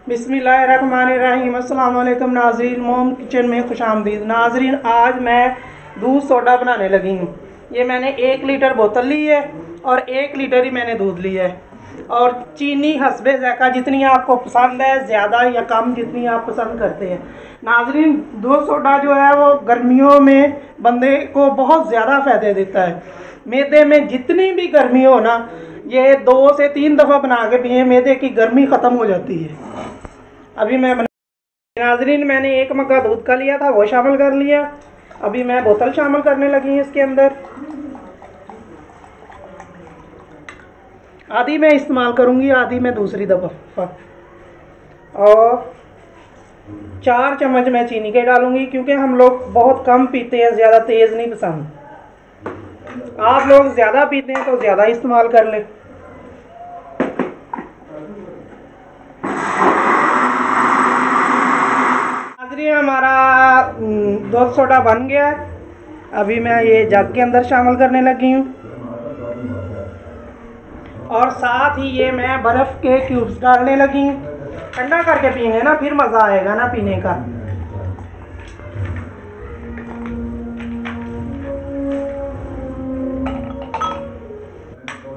बिस्मिल्लाहिर्रहमानिर्रहीम। अस्सलाम वालेकुम नाज़रीन, मोम किचन में खुशामदीद। नाज़रीन, आज मैं दूध सोडा बनाने लगी हूँ। ये मैंने 1 लीटर बोतल ली है और 1 लीटर ही मैंने दूध लिया है। और चीनी हस्बे ज़ायक़ा, जितनी आपको पसंद है, ज़्यादा या कम जितनी आप पसंद करते हैं। नाज़रीन, दूध सोडा जो है वो गर्मियों में बंदे को बहुत ज़्यादा फ़ायदे देता है। मैदे में जितनी भी गर्मी हो ना, ये 2 से 3 दफ़ा बना के पिए, मैदे की गर्मी ख़त्म हो जाती है। अभी मैं नाज़रीन, मैंने 1 मग्गा दूध का लिया था, वो शामिल कर लिया। अभी मैं बोतल शामिल करने लगी हूँ इसके अंदर। आधी मैं इस्तेमाल करूँगी, आधी मैं दूसरी दफ़ा। और 4 चम्मच मैं चीनी के डालूँगी, क्योंकि हम लोग बहुत कम पीते हैं, ज़्यादा तेज़ नहीं पसंद। आप लोग ज़्यादा पीते हैं तो ज़्यादा इस्तेमाल कर लें। नाज़रीन, हमारा दूध सोडा बन गया है। अभी मैं ये जग के अंदर शामिल करने लगी हूँ। और साथ ही ये मैं बर्फ़ के क्यूब्स डालने लगी हूँ। ठंडा करके पिएंगे ना, फिर मज़ा आएगा ना पीने का।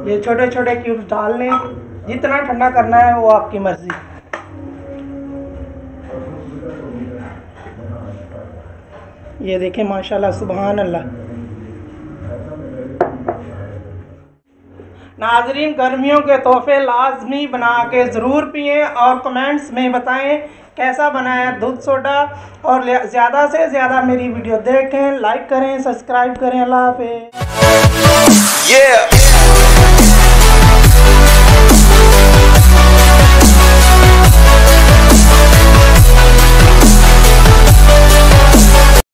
ये छोटे छोटे क्यूब्स डाल लें, जितना ठंडा करना है वो आपकी मर्ज़ी। ये देखें, माशाल्लाह, सुभान अल्लाह। नाज़रीन, गर्मियों के तोहफे लाजमी बना के ज़रूर पिएं और कमेंट्स में बताएं कैसा बना है दूध सोडा। और ज़्यादा से ज़्यादा मेरी वीडियो देखें, लाइक करें, सब्सक्राइब करें। अल्लाह हाफ़िज़।